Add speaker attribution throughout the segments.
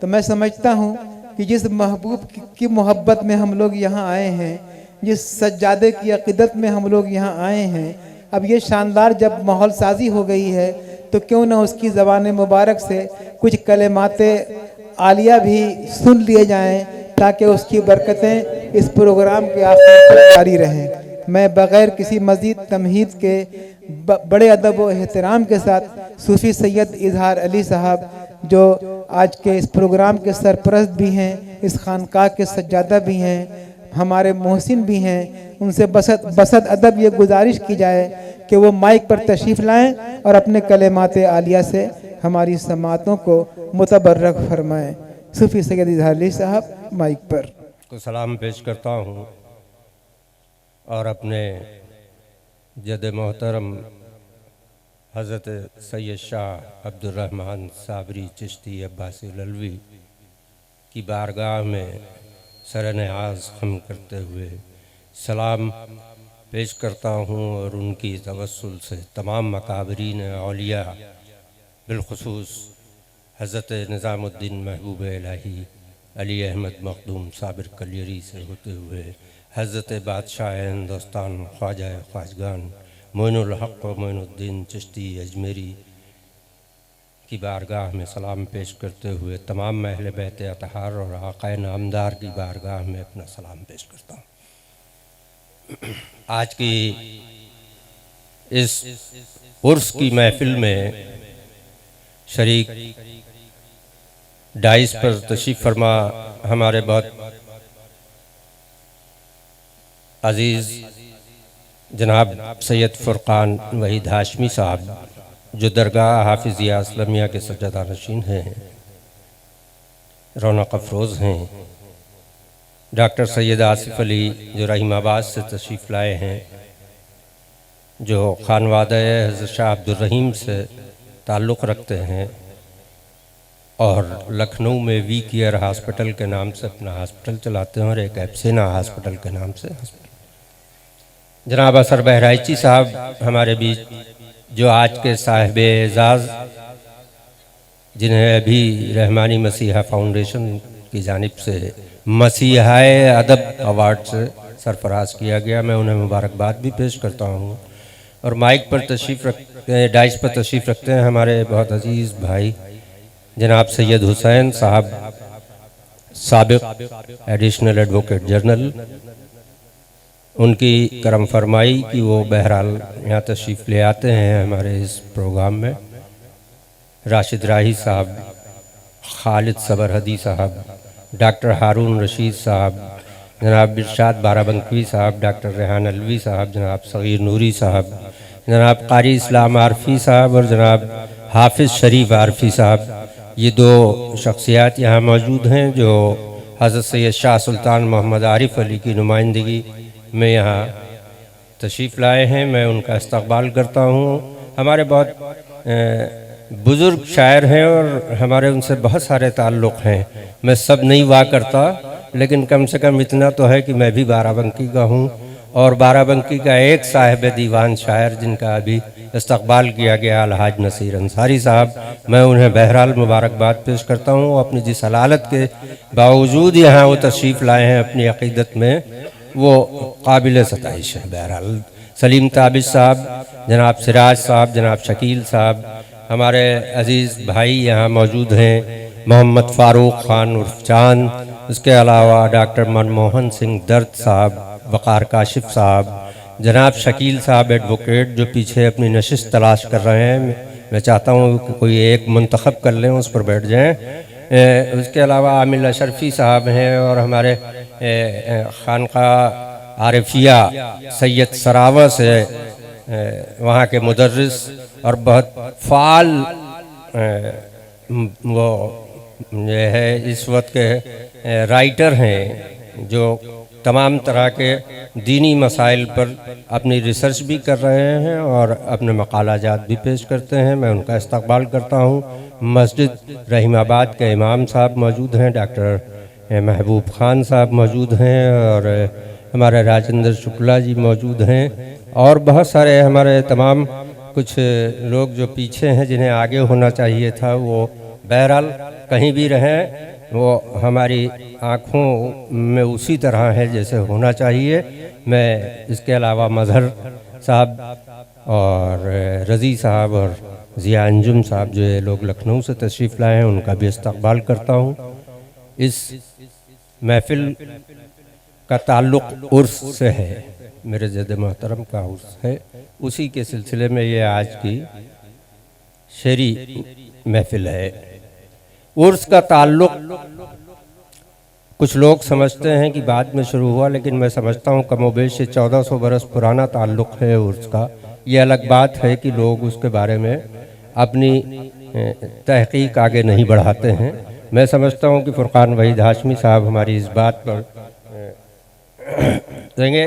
Speaker 1: तो मैं समझता हूँ कि जिस महबूब की मोहब्बत में हम लोग यहाँ आए हैं, जिस सज्जादे की अक़ीदत में हम लोग यहाँ आए हैं, अब ये शानदार जब माहौल साजी हो गई है तो क्यों ना उसकी ज़बान मुबारक से कुछ कलेमाते आलिया भी सुन लिए जाएं, ताकि उसकी बरकतें इस प्रोग्राम के आखिर तक जारी रहें। मैं बग़ैर किसी मज़ीद तमहीद के बड़े अदब व एहतराम के साथ सूफ़ी सैयद इजहार अली साहब, जो आज के इस प्रोग्राम के सरपरस्त भी हैं, इस खानकाह के सज्जादा भी हैं, हमारे मोहसिन भी हैं, उनसे बसत अदब ये गुजारिश की जाए कि वो माइक पर तशरीफ़ लाएं और अपने कलेमाते आलिया से हमारी समातों को मुतबर्रक फरमाएं। सूफ़ी सैयद इजहार अली साहब माइक पर।
Speaker 2: को सलाम पेश करता हूँ और अपने जद मोहतरम हज़रत सैयद शाह अब्दुर्रहमान साबरी चिश्ती अब्बासी ललवी की बारगाह में सर-ए-नियाज़ खम करते हुए सलाम पेश करता हूँ और उनकी तवस्सुल से तमाम मकाबरीन औलिया बिलखुसूस हज़रत निज़ामुद्दीन महबूब इलाही अली अहमद मखदूम साबिर कलियरी से होते हुए हज़रत बादशाह हिंदुस्तान ख्वाजा ख्वाजगान मोइनुल हक़ व मोइनुद्दीन चिश्ती अजमेरी की बारगाह में सलाम पेश करते हुए तमाम अहले बैत अतहार और आक़ाए नामदार की बारगाह में अपना सलाम पेश करता हूँ। आज की इस उर्स की महफिल में शरीक डाइस पर तशरीफ़ फरमा हमारे बहुत अज़ीज़ जनाब सैयद फ़ुरक़ान वहीद हाशमी साहब, जो दरगाह हाफिज़िया इस्लामिया के सज्जादा नशीन हैं, रौनक अफरोज़ हैं। डॉक्टर सैयद आसिफ़ अली जो रहीमाबाद से तशरीफ़ लाए हैं, जो खानवादा हज़रत शाह अब्दुर्रहीम से ताल्लुक़ रखते हैं और लखनऊ में वी केयर हॉस्पिटल के नाम से अपना हॉस्पिटल चलाते हैं और एक एप्सिना हॉस्पिटल के नाम से हॉस्पिटल। जनाब असर बहराइची साहब हमारे बीच, जो आज के साहिब एजाज़, जिन्हें अभी रहमानी मसीहा फाउंडेशन की जानिब से मसीहाए अदब अवार्ड से सरफराज किया गया, मैं उन्हें मुबारकबाद भी पेश करता हूँ। और माइक पर तशरीफ़ रखते, डाइस पर तशरीफ़ रखते हैं हमारे बहुत अजीज़ भाई जनाब सैयद हुसैन साहब, साबिक़ एडिशनल एडवोकेट जनरल। उनकी करम फरमाई कि वो बहरहाल यहाँ तशरीफ़ ले आते हैं हमारे इस प्रोग्राम में। राशिद राही साहब, खालिद सबरहदी साहब, डॉक्टर हारून रशीद साहब, जनाब इरशाद बाराबंकी साहब, डॉक्टर रेहान अलवी साहब, जनाब सगीर नूरी साहब, जनाब कारी इस्लाम आरफी साहब और जनाब हाफिज़ शरीफ आरफी साहब। ये दो शख्सियात यहाँ मौजूद हैं जो हज़रत सैयद शाह सुल्तान मोहम्मद आरिफ अली की नुमाइंदगी में यहाँ तशरीफ़ लाए हैं। मैं उनका इस्तक़बाल करता हूँ। हमारे बहुत बुज़ुर्ग शायर हैं और हमारे उनसे बहुत सारे ताल्लुक़ हैं। मैं सब नहीं वाह करता, लेकिन कम से कम इतना तो है कि मैं भी बाराबंकी का हूँ और बाराबंकी का एक साहिब दीवान शायर जिनका अभी इस्तक़बाल किया गया अलहाज नसीर अंसारी साहब, मैं उन्हें बहरहाल मुबारकबाद पेश करता हूँ। अपनी जिस हलालत के बावजूद यहाँ वो तशरीफ़ लाए हैं अपनी अक़ीदत में, वो काबिल सताइश है। बहरहाल सलीम ताबिश साहब, जनाब सिराज साहब, जनाब शकील साहब, हमारे अज़ीज़ भाई यहाँ मौजूद हैं, मोहम्मद फ़ारूक ख़ान उर्फ चांद, उसके अलावा डॉक्टर मनमोहन सिंह दर्द साहब, वक़ार काशिफ साहब, जनाब शकील साहब एडवोकेट जो पीछे अपनी नशिस्त तलाश कर रहे हैं। मैं चाहता हूँ कि कोई एक मुंतखब कर लें, उस पर बैठ जाएं। उसके अलावा आमिल अशरफी साहब हैं और हमारे खानका आरिफिया सैयद सरावा से वहाँ के मुदर्रिस और बहुत फ़ाल वो ये है इस वक्त के राइटर हैं, जो तमाम तरह के दीनी मसाइल पर अपनी रिसर्च भी कर रहे हैं और अपने मकालाजात भी पेश करते हैं। मैं उनका इस्तक़बाल करता हूँ। मस्जिद रहीमाबाद के इमाम साहब मौजूद हैं, डॉक्टर महबूब ख़ान साहब मौजूद हैं और हमारे राजेंद्र शुक्ला जी मौजूद हैं और बहुत सारे हमारे तमाम कुछ लोग जो पीछे हैं जिन्हें आगे होना चाहिए था, वो बहरहाल कहीं भी रहें। वो हमारी आँखों में उसी तरह है जैसे होना चाहिए। मैं इसके अलावा मजहर साहब और रज़ी साहब और ज़िया अंजुम साहब जो ये लोग लखनऊ से तशरीफ़ लाए हैं उनका भी इस्तक़बाल करता हूँ। इस महफ़िल का ताल्लुक़ उर्स से है, मेरे जद मोहतरम का उर्स है, उसी के सिलसिले में ये आज की शेरी महफ़िल है। उर्स का ताल्लुक़ कुछ लोग समझते हैं कि बाद में शुरू हुआ, लेकिन मैं समझता हूँ कमोबेश 1400 बरस पुराना ताल्लुक़ है उर्स का। ये अलग बात है कि लोग उसके बारे में अपनी तहक़ीक़ आगे नहीं बढ़ाते हैं। मैं समझता हूँ कि फ़ुरक़ान वहीद हाशमी साहब हमारी इस बात पर देंगे।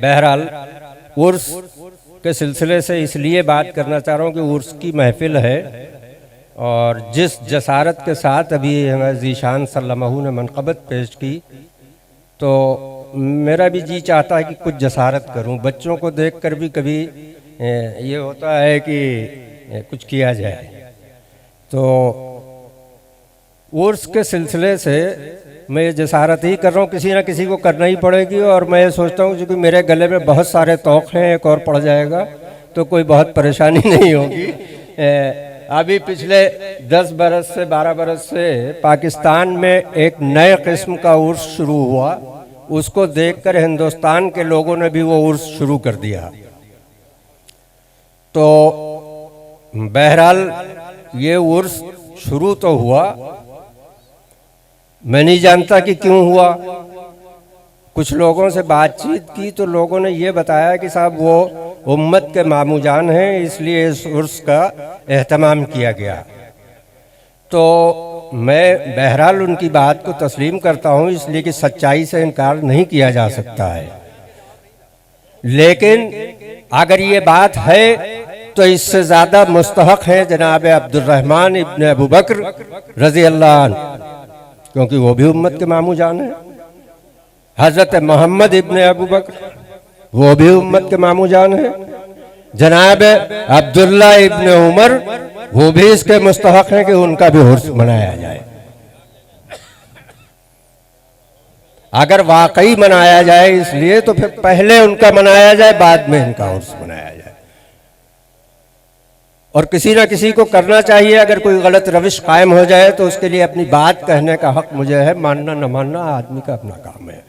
Speaker 2: बहरहाल उर्स के सिलसिले से इसलिए बात करना चाह रहा हूँ कि उर्स की महफ़िल है और जिस जसारत के साथ अभी हमारे ज़ीशान सल्लल्लाहु ने मनक़बत पेश की, तो मेरा भी जी चाहता है कि कुछ जसारत करूं। बच्चों को देखकर भी कभी ये होता है कि कुछ किया जाए। तो उर्स के सिलसिले से मैं ये जसारत ही कर रहा हूँ, किसी न किसी को करना ही पड़ेगी। और मैं ये सोचता हूँ क्योंकि मेरे गले में बहुत सारे तौक़ हैं, एक और पड़ जाएगा तो कोई बहुत परेशानी नहीं होगी। अभी पिछले 10 बरस से 12 बरस से पाकिस्तान में एक नए किस्म का उर्स शुरू हुआ, उसको देखकर हिंदुस्तान के लोगों ने भी वो उर्स शुरू कर दिया। तो बहरहाल ये उर्स शुरू तो हुआ, मैं नहीं जानता कि क्यों हुआ। कुछ लोगों से बातचीत की तो लोगों ने ये बताया कि साहब वो उम्मत के मामूजान हैं, इसलिए इस उर्स का एहतमाम किया गया। तो मैं बहरहाल उनकी बात को तस्लीम करता हूँ, इसलिए कि सच्चाई से इनकार नहीं किया जा सकता है। लेकिन अगर ये बात है तो इससे ज़्यादा मुस्तहक है जनाब अब्दुर्रहमान इब्न अबू बकर रज़ी अल्लाह अन्हु, क्योंकि वो भी उम्मत के मामूजान हैं। हज़रत मोहम्मद इब्न अबू बकर वो भी उम्मत के मामूजान हैं। जनाब अब्दुल्ला इब्न उमर वो भी इसके मुस्तहक हैं कि उनका भी उर्स मनाया जाए। अगर वाकई मनाया जाए इसलिए तो फिर पहले उनका मनाया जाए, बाद में इनका उर्स मनाया जाए। और किसी ना किसी को करना चाहिए। अगर कोई गलत रविश कायम हो जाए तो उसके लिए अपनी बात कहने का हक मुझे है, मानना न मानना आदमी का अपना काम है।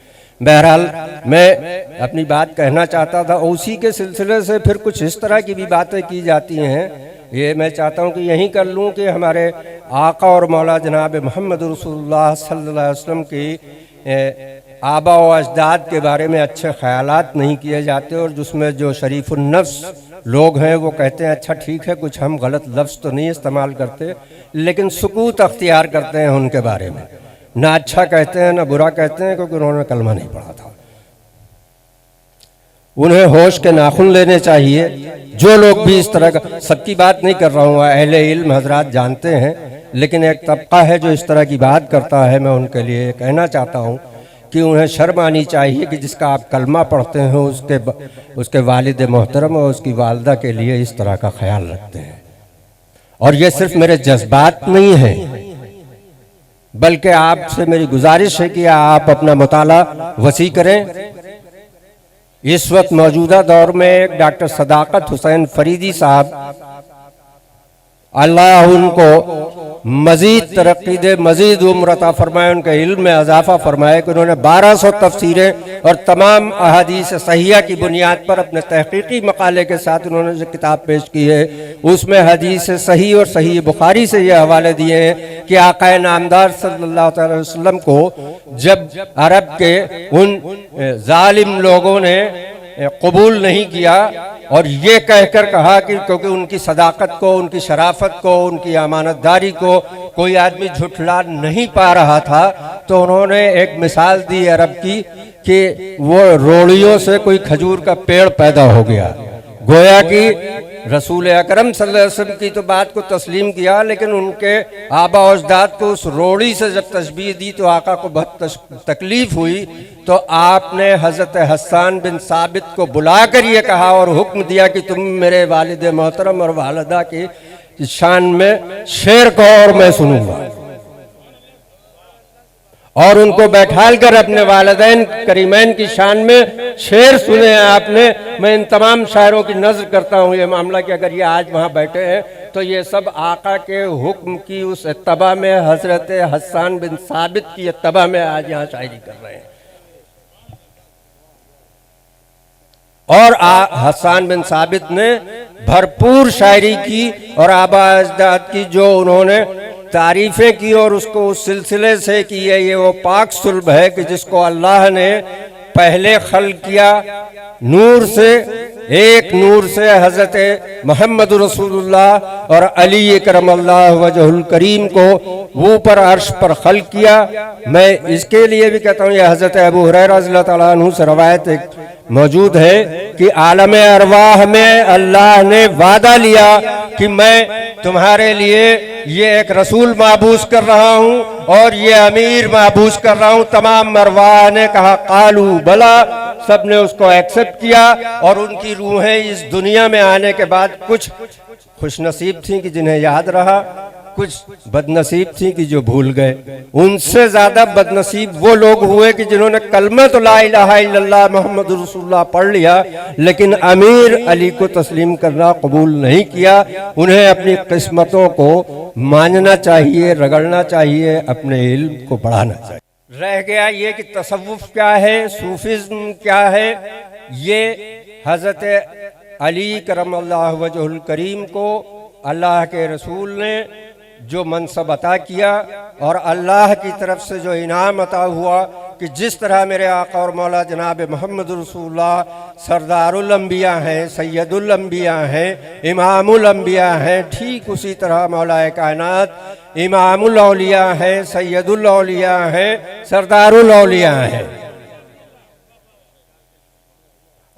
Speaker 2: बहरहाल मैं अपनी बात कहना चाहता था। उसी के सिलसिले से फिर कुछ इस तरह की भी बातें की जाती हैं, ये मैं चाहता हूँ कि यहीं कर लूँ कि हमारे आका और मौला जनाब मोहम्मद रसूलुल्लाह सल्लल्लाहु अलैहि वसल्लम की आबा व अजदाद के बारे में अच्छे ख्यालात नहीं किए जाते। और जिसमें जो शरीफुन्नफ्स लोग हैं वो कहते हैं अच्छा ठीक है, कुछ हम गलत लफ्ज़ तो नहीं इस्तेमाल करते, लेकिन सुकूत अख्तियार करते हैं उनके बारे में। ना अच्छा कहते हैं ना बुरा कहते हैं, क्योंकि उन्होंने कलमा नहीं पढ़ा था। उन्हें होश के नाखून लेने चाहिए। जो लोग भी इस तरह का, सबकी बात नहीं कर रहा हूँ, अहले इल्म हजरात जानते हैं, लेकिन एक तबका है जो इस तरह की बात करता है। मैं उनके लिए कहना चाहता हूँ कि उन्हें शर्म आनी चाहिए कि जिसका आप कलमा पढ़ते हो उसके वालिद मोहतरम और उसकी वालदा के लिए इस तरह का ख्याल रखते हैं। और ये सिर्फ मेरे जज्बात नहीं है, बल्कि आपसे मेरी गुजारिश है कि आप अपना मुताला वसी करें। इस वक्त मौजूदा दौर में एक डॉक्टर सदाकत हुसैन फरीदी साहब, अल्लाह उनको मजीद तरक्की दे, मजीद उम्र अता फरमाए, उनके इल्म में इजाफा फरमाए कि उन्होंने 1200 तफसीरें और तमाम अहादीस सहिया की बुनियाद पर अपने तहकीकी मकाले के साथ उन्होंने जो किताब पेश की है उसमें हदीस सही और सही बुखारी से ये हवाले दिए हैं कि आक़ाए नामदार सल्लल्लाहु अलैहि वसल्लम को जब अरब के उन जालिम लोगों ने कबूल नहीं किया और ये कहकर कहा कि क्योंकि उनकी सदाकत को, उनकी शराफत को, उनकी अमानतदारी को कोई आदमी झुठला नहीं पा रहा था, तो उन्होंने एक मिसाल दी अरब की कि वो रोड़ियों से कोई खजूर का पेड़ पैदा हो गया। गोया कि रसूल अकरम सल्लल्लाहु अलैहि वसल्लम की तो बात को तस्लीम किया, लेकिन उनके आबा अजदाद को उस रोड़ी से जब तशबीह दी तो आका को बहुत तकलीफ हुई। तो आपने हज़रत हस्सान बिन साबित को बुलाकर ये कहा और हुक्म दिया कि तुम मेरे वालिद मोहतरम और वालिदा की शान में शेर कहो और मैं सुनूंगा। और उनको बैठाल कर अपने वालिदैन करीमैन की शान में शेर सुने हैं आपने। मैं इन तमाम शायरों की नज़र करता हूँ ये मामला कि अगर ये आज वहाँ बैठे हैं तो ये सब आका के हुक्म की उस इत्तबा में, हजरत हसन बिन साबित की इत्तबा में आज यहाँ शायरी कर रहे हैं। और हसन बिन साबित ने भरपूर शायरी की और आबा अजदाद की जो उन्होंने तारीफें की और उसको उस सिलसिले से की है। ये वो पाक सुल्ब है कि जिसको अल्लाह ने पहले खल किया नूर से, एक नूर से हजरत मोहम्मद रसूलुल्लाह और अली करमल्लाहु वजहुल करीम को वो पर अर्श पर खल किया। मैं इसके लिए भी कहता हूँ, यह हजरत अबू हुरैरा रज़ियल्लाहु तआला अन्हु से रवायत एक मौजूद है कि आलम अरवाह में अल्लाह ने वादा लिया कि मैं तुम्हारे लिए ये एक रसूल महबूस कर रहा हूँ और ये अमीर महबूस कर रहा हूँ। तमाम अरवाह ने कहा कालू बला, सब ने उसको एक्सेप्ट किया और उनकी रूहें इस दुनिया में आने के बाद कुछ खुशनसीब थी कि जिन्हें याद रहा, कुछ बदनसीब थी कि जो भूल गए। उनसे ज्यादा बदनसीब वो लोग हुए कि जिन्होंने कलमा तो ला इलाहा इल्लल्लाह मोहम्मद रसूलुल्लाह पढ़ लिया लेकिन अमीर अली को तस्लीम करना कबूल नहीं किया। उन्हें अपनी किस्मतों को मानना चाहिए, रगड़ना चाहिए, अपने इल्म को बढ़ाना चाहिए। रह गया ये कि तसव्वुफ क्या है, सूफिज्म क्या है। ये हजरत अली करमल्लाहु वजहुल करीम को अल्लाह के रसूल ने जो मनसब अता किया और अल्लाह की तरफ से जो इनाम अता हुआ कि जिस तरह मेरे आका और मौला जनाब मोहम्मद रसूलुल्लाह सरदारुल अंबिया हैं, सैयदुल अंबिया हैं, इमामुल अंबिया हैं, ठीक उसी तरह मौला कायनात इमामुल औलिया हैं, सैयदुल औलिया हैं, सरदारुल औलिया हैं।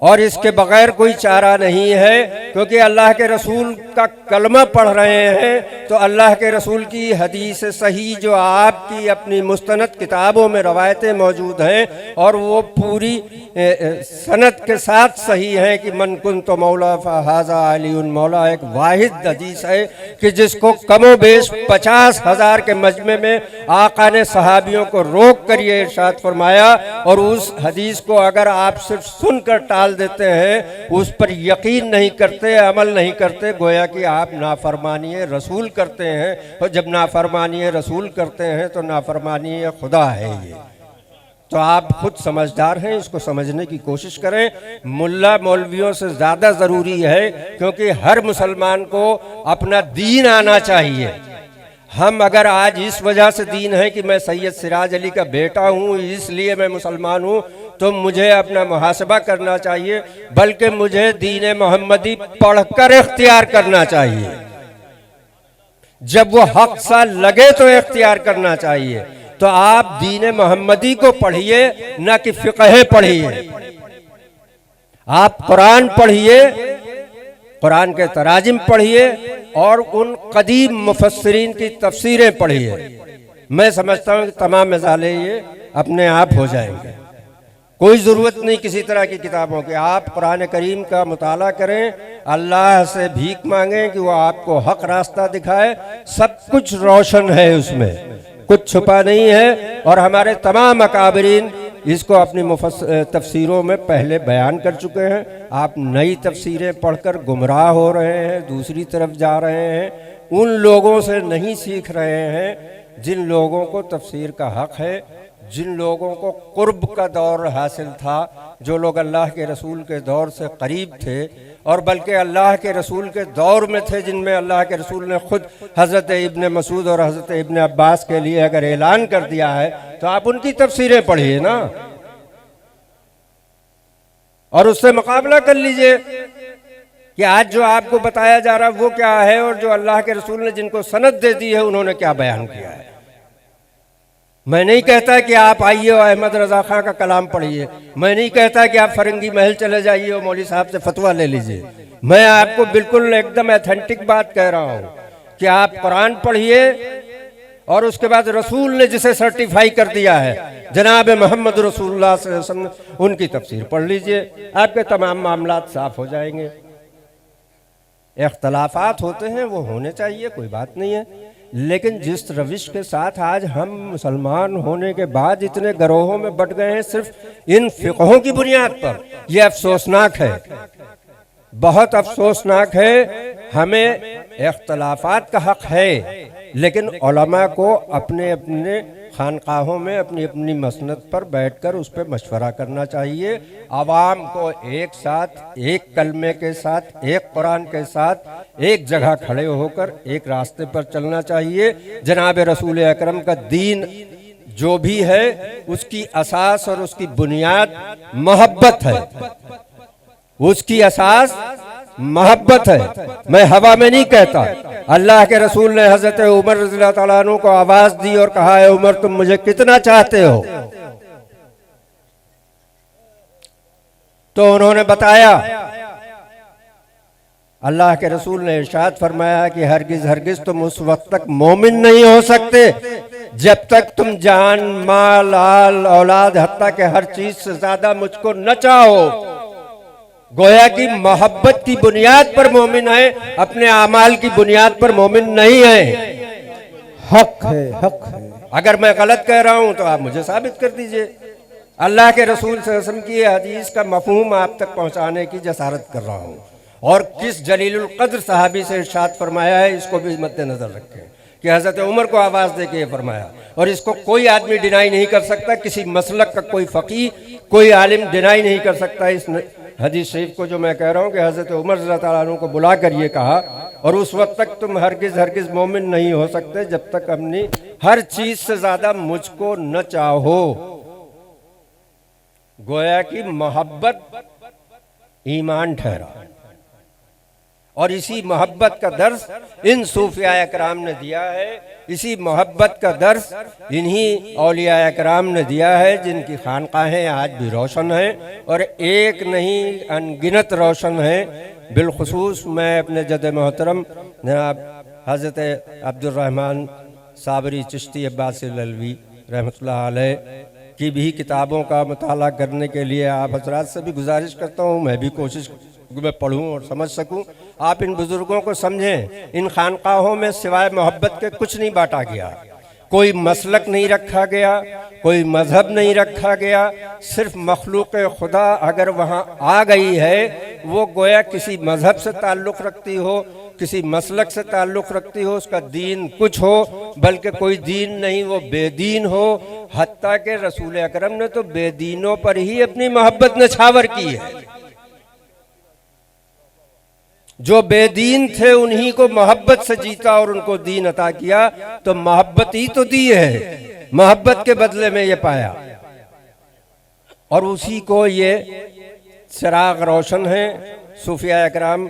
Speaker 2: और इसके बगैर कोई चारा नहीं है, क्योंकि अल्लाह के रसूल का कलमा पढ़ रहे हैं तो अल्लाह के रसूल की हदीस सही जो आपकी अपनी मुस्तनद किताबों में रवायतें मौजूद हैं और वो पूरी सनद के साथ सही है कि मन कुन तो मौला फ़हाज़ा अलीउन मौला, एक वाहिद हदीस है कि जिसको कमो बेश 50,000 के मजमे में आका ने सहाबियों को रोक कर ये इरशाद फरमाया। और उस हदीस को अगर आप सिर्फ सुनकर टाल देते हैं, उस पर यकीन नहीं करते, अमल नहीं करते, गोया कि आप नाफरमानी रसूल करते हैं। और जब नाफरमानी रसूल करते हैं तो नाफरमानी खुदा है ये। तो आप खुद समझदार हैं, इसको समझने की कोशिश करें। मुल्ला मौलवियों से ज़्यादा ज़रूरी है, क्योंकि हर मुसलमान को अपना दीन आना चाहिए। हम अगर आज इस वजह से दीन है कि मैं सैयद सिराज अली का बेटा हूँ इसलिए मैं मुसलमान हूँ, तो मुझे अपना मुहासबा करना चाहिए, बल्कि मुझे दीन मोहम्मदी पढ़कर इख्तियार करना चाहिए। जब वो हक सा लगे तो इख्तियार करना चाहिए। तो आप दीन मोहम्मदी को पढ़िए, न कि फ़िक़ह पढ़िए। आप कुरान पढ़िए, कुरान के तराजिम पढ़िए और उन कदीम मुफस्सिरीन की तफसीरें पढ़िए। मैं समझता हूँ कि तमाम मसाले ये अपने आप हो जाएंगे। कोई ज़रूरत नहीं किसी तरह की किताबों की। आप कुरान करीम का मुताला करें, अल्लाह से भीख मांगें कि वो आपको हक रास्ता दिखाए। सब कुछ रोशन है उसमें, कुछ छुपा नहीं है। और हमारे तमाम अकाबरीन इसको अपनी तफसीरों में पहले बयान कर चुके हैं। आप नई तफसीरें पढ़कर गुमराह हो रहे हैं, दूसरी तरफ जा रहे हैं। उन लोगों से नहीं सीख रहे हैं जिन लोगों को तफसीर का हक है, जिन लोगों को कुर्ब का दौर हासिल था, जो लोग अल्लाह के रसूल के दौर से करीब थे और बल्कि अल्लाह के रसूल के दौर में थे, जिनमें अल्लाह के रसूल ने खुद हज़रत इब्न मसूद और हज़रत इब्न अब्बास के लिए अगर ऐलान कर दिया है तो आप उनकी तफसीरें पढ़िए ना, और उससे मुकाबला कर लीजिए कि आज जो आपको बताया जा रहा है वो क्या है और जो अल्लाह के रसूल ने जिनको सनद दे दी है उन्होंने क्या बयान किया है। मैं नहीं कहता कि आप आइए और अहमद रज़ा खां का कलाम पढ़िए। मैं नहीं कहता कि आप फरंगी महल चले जाइए और मौलवी साहब से फतवा ले लीजिए। मैं आपको बिल्कुल एकदम ऑथेंटिक बात कह रहा हूँ कि आप कुरान पढ़िए और उसके बाद रसूल ने जिसे सर्टिफाई कर दिया है जनाब मोहम्मद रसूलुल्लाह सल्लल्लाहु अलैहि वसल्लम, उनकी तफसीर पढ़ लीजिए, आपके तमाम मामलात साफ हो जाएंगे। इख्तलाफात होते हैं, वो होने चाहिए, कोई बात नहीं है, लेकिन जिस रविश के साथ आज हम मुसलमान होने के बाद इतने गिरोहों में बट गए हैं सिर्फ इन फिक़हों की बुनियाद पर, यह अफसोसनाक है, बहुत अफसोसनाक है। हमें इख्तलाफात का हक है, लेकिन उलमा को अपने अपने खानकाहों में अपनी अपनी मसनद पर बैठकर उस पर मशवरा करना चाहिए। आवाम को एक साथ, एक कलमे के साथ, एक कुरान के साथ एक जगह खड़े होकर एक रास्ते पर चलना चाहिए। जनाब रसूल अकरम का दीन जो भी है उसकी असास और उसकी बुनियाद मोहब्बत है, उसकी असास मोहब्बत है। मैं हवा में नहीं कहता। अल्लाह के रसूल ने हजरत उमर रज़ियल्लाहु ताला अन्हु को आवाज दी और कहा, है उमर तुम मुझे कितना चाहते हो? तो उन्होंने बताया। अल्लाह के रसूल ने इरशाद फरमाया कि हरगिज हरगिज तुम उस वक्त तक मोमिन नहीं हो सकते जब तक तुम जान, माल, आल, औलाद, हत्ता के हर चीज से ज्यादा मुझको न चाहो। गोया की मोहब्बत की बुनियाद पर मोमिन है, अपने आमाल की बुनियाद पर मोमिन नहीं है।
Speaker 1: हक है, हक है।
Speaker 2: अगर मैं गलत कह रहा हूं तो आप मुझे साबित कर दीजिए। अल्लाह के रसूल सल्लल्लाहु अलैहि वसल्लम की हदीस का मफहूम आप तक पहुंचाने की जसारत कर रहा हूं, और किस जलीलुल कद्र सहाबी से इरशाद फरमाया है इसको भी मद्देनजर रखें कि हजरत उमर को आवाज दे के ये फरमाया। और इसको कोई आदमी डिनाई नहीं कर सकता, किसी मसलक का कोई फकीह, कोई आलिम डिनाई नहीं कर सकता इस हदीस शरीफ को जो मैं कह रहा हूँ कि हजरत उमर रज़ियल्लाहु ताला अन्हु को बुला कर ये कहा, और उस वक्त तक तुम हरगिज हरगिज मोमिन नहीं हो सकते जब तक अपनी हर चीज से ज्यादा मुझको न चाहो। गोया की मोहब्बत ईमान ठहरा, और इसी मोहब्बत का दर्स इन सूफिया कराम ने दिया है, इसी मोहब्बत का दर्स इन्हीं औलिया कराम ने दिया है जिनकी खानकाहें आज भी रोशन हैं, और एक नहीं अनगिनत रोशन हैं। बिलखुसूस मैं अपने जद मोहतरम जनाब हज़रत अब्दुर्रहमान साबरी चिश्ती अब्बासी ललवी रहमतुल्लाह अलैह की भी किताबों का मुताला करने के लिए आप हजरात से भी गुजारिश करता हूँ, मैं भी कोशिश मैं पढ़ूँ और समझ सकूँ। आप इन बुजुर्गों को समझें। इन खानकाहों में सिवाय मोहब्बत के कुछ नहीं बांटा गया, कोई मसलक नहीं रखा गया, कोई मजहब नहीं रखा गया। सिर्फ मखलूक खुदा अगर वहाँ आ गई है, वो गोया किसी मजहब से ताल्लुक़ रखती हो, किसी मसलक से ताल्लुक़ रखती हो, उसका दीन कुछ हो, बल्कि कोई दीन नहीं, वो बेदीन हो। हत्ता के रसूल अकरम ने तो बेदीनों पर ही अपनी मोहब्बत नछावर की है। जो बेदीन थे उन्हीं को मोहब्बत से जीता और उनको दीन अता किया, तो मोहब्बत ही तो दी है, मोहब्बत के बदले में ये पाया। और उसी को ये चिराग रोशन है सूफिया एकराम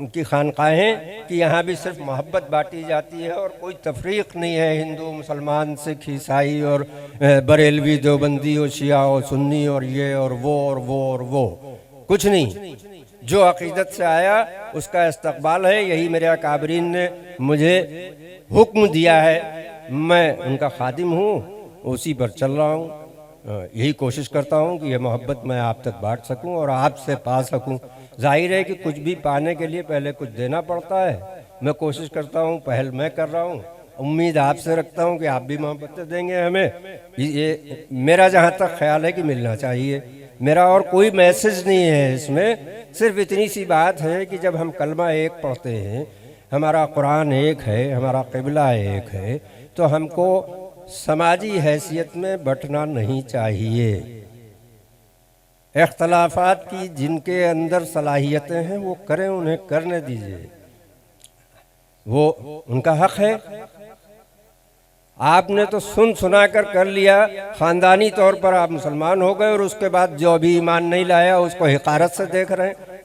Speaker 2: की खानकाहें कि यहाँ भी सिर्फ मोहब्बत बांटी जाती है और कोई तफरीक नहीं है हिंदू मुसलमान सिख ईसाई और बरेलवी देवबंदी और शिया और सुन्नी और ये और वो और वो और वो, कुछ नहीं। जो अकीदत से आया उसका इस्तकबाल है। यही मेरे अकाबरीन ने मुझे हुक्म दिया है, मैं उनका खादिम हूँ, उसी पर चल रहा हूँ। यही कोशिश करता हूँ कि यह मोहब्बत मैं आप तक बांट सकूँ और आपसे पा सकूँ। जाहिर है कि कुछ भी पाने के लिए पहले कुछ देना पड़ता है। मैं कोशिश करता हूँ, पहल मैं कर रहा हूँ, उम्मीद आपसे रखता हूँ कि आप भी मोहब्बत देंगे हमें। ये मेरा जहाँ तक ख्याल है कि मिलना चाहिए। मेरा और कोई मैसेज नहीं है इसमें, सिर्फ इतनी सी बात है कि जब हम कलमा एक पढ़ते हैं, हमारा कुरान एक है, हमारा क़िबला एक है, तो हमको समाजी हैसियत में बंटना नहीं चाहिए। इख्तलाफात की जिनके अंदर सलाहियतें हैं वो करें, उन्हें करने दीजिए, वो उनका हक है। आपने तो सुन सुना कर लिया, ख़ानदानी तौर पर आप मुसलमान हो गए और उसके बाद जो भी ईमान नहीं लाया उसको हिकारत से देख रहे हैं।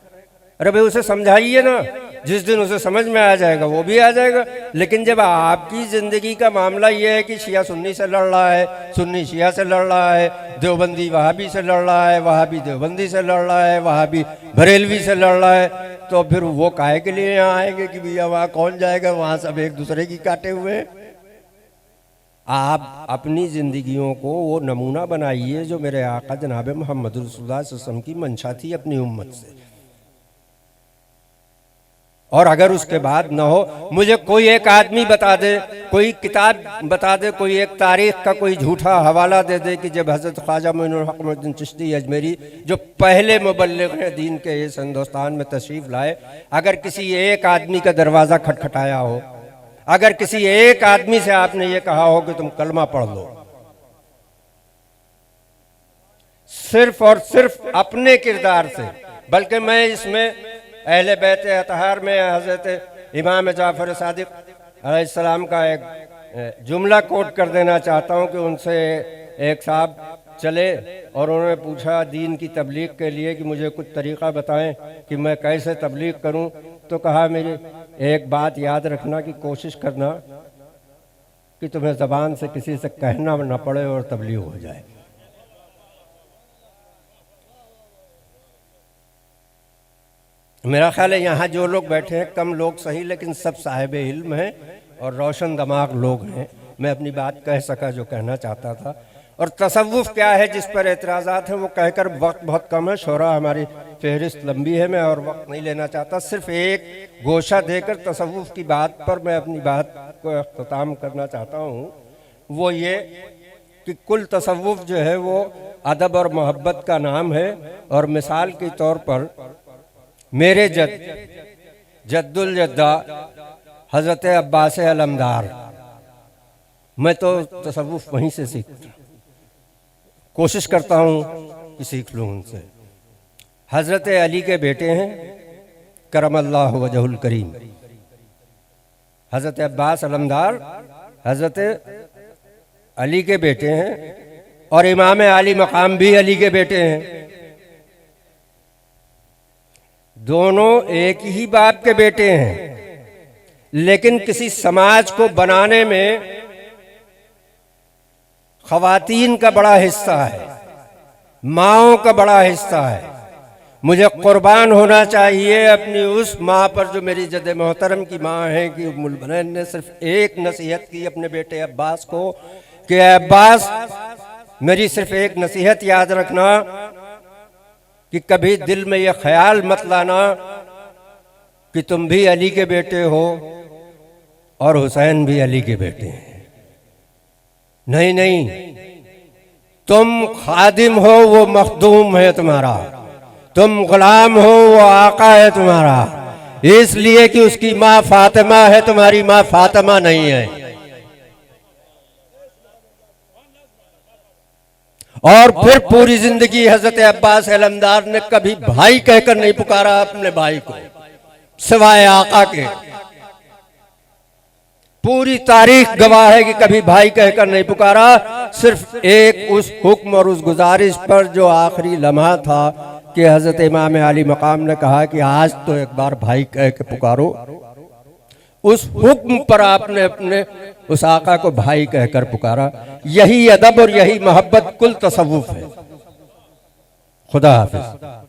Speaker 2: अरे भाई उसे समझाइए ना, जिस दिन उसे समझ में आ जाएगा वो भी आ जाएगा। लेकिन जब आपकी ज़िंदगी का मामला ये है कि शिया सुन्नी से लड़ रहा है, सुन्नी शिया से लड़ रहा है, देवबंदी वहाबी से लड़ रहा है, वहाबी देवबंदी से लड़ रहा है, वहाबी बरेलवी से लड़ रहा है, तो फिर वो काहे के लिए यहाँ आएंगे कि भैया वहाँ कौन जाएगा, वहाँ सब एक दूसरे की काटे हुए हैं। आप अपनी ज़िंदगियों को वो नमूना बनाइए जो मेरे आका जनाब मोहम्मद रसूलुल्लाह सल्लल्लाहु अलैहि वसल्लम की मंशा थी अपनी उम्मत से। और अगर उसके बाद न हो, मुझे कोई एक आदमी बता दे, कोई किताब बता दे, कोई एक तारीख का कोई झूठा हवाला दे दे कि जब हज़रत ख्वाजा मोइनुल हक मुहिद्दीन चिश्ती अजमेरी जो पहले मुबल्लिग़ दीन के इस हिंदुस्तान में तशरीफ़ लाए, अगर किसी एक आदमी का दरवाज़ा खटखटाया हो, अगर किसी एक आदमी से आपने ये कहा हो कि तुम कलमा पढ़ लो, सिर्फ और सिर्फ अपने किरदार से, बल्कि मैं इसमें अहले बैत अतहार में हज़रत इमाम जाफ़र सादिक़ अलैहिस्सलाम का एक जुमला कोट कर देना चाहता हूँ कि उनसे एक साहब चले और उन्होंने पूछा दीन की तबलीग के लिए कि मुझे कुछ तरीक़ा बताएं कि मैं कैसे तबलीग करूं। तो कहा मेरी एक बात याद रखना कि कोशिश करना कि तुम्हें ज़बान से किसी से कहना न पड़े और तबलीग हो जाए। मेरा ख्याल है यहाँ जो लोग बैठे हैं कम लोग सही, लेकिन सब साहिब इल्म हैं और रोशन दिमाग लोग हैं। मैं अपनी बात कह सका जो कहना चाहता था। और तसव्वुफ़ क्या है जिस पर एतराज़ात हैं वो कहकर वक्त बहुत कम है, शोरा हमारी फहरिस्त लंबी है, मैं और वक्त नहीं लेना चाहता। सिर्फ एक गोशा देकर तसव्वुफ़ की बात पर मैं अपनी बात को अख्ताम करना चाहता हूँ। वो ये कि कुल तसव्वुफ़ जो है वो अदब और मोहब्बत का नाम है। और मिसाल के तौर पर मेरे जद्दुल जद्दा हज़रत अब्बास अलमदार, मैं तो तसव्वुफ़ वहीं से सीखता, कोशिश करता हूँ कि सीख लूँ उनसे। हज़रत अली के बेटे हैं करमल्लाहु वजहुल करीम, हज़रत अब्बास अलमदार हज़रत अली के बेटे हैं और इमाम आली मकाम भी अली के बेटे हैं। दोनों एक ही बाप के बेटे हैं, लेकिन किसी समाज को बनाने में ख़वातीन का बड़ा हिस्सा है, माँओं का बड़ा हिस्सा है। मुझे कुर्बान होना चाहिए अपनी उस माँ पर जो मेरी जद मोहतरम की माँ है कि उम्मुल बनैन ने सिर्फ एक नसीहत की अपने बेटे अब्बास को कि अब्बास मेरी सिर्फ एक नसीहत याद रखना कि कभी दिल में यह ख्याल मत लाना कि तुम भी अली के बेटे हो और हुसैन भी अली के बेटे हैं। नहीं नहीं, तुम खादिम हो वो मखदूम है तुम्हारा, तुम गुलाम हो वो आका है तुम्हारा, इसलिए कि उसकी माँ फातिमा है, तुम्हारी माँ फातिमा नहीं है। और फिर पूरी जिंदगी हजरत अब्बास अलमदार ने कभी भाई कहकर नहीं पुकारा अपने भाई को सिवाय आका के। पूरी तारीख गवाह है कि कभी भाई कहकर नहीं पुकारा, सिर्फ एक उस हुक्म और उस गुजारिश पर जो आखिरी लम्हा था कि हजरत इमाम आली मकाम ने कहा कि आज तो एक बार भाई कह के पुकारो। उस हुक्म पर आपने अपने उस आका को भाई कहकर पुकारा। यही अदब और यही मोहब्बत कुल तसव्वुफ़ है। खुदा हाफिज।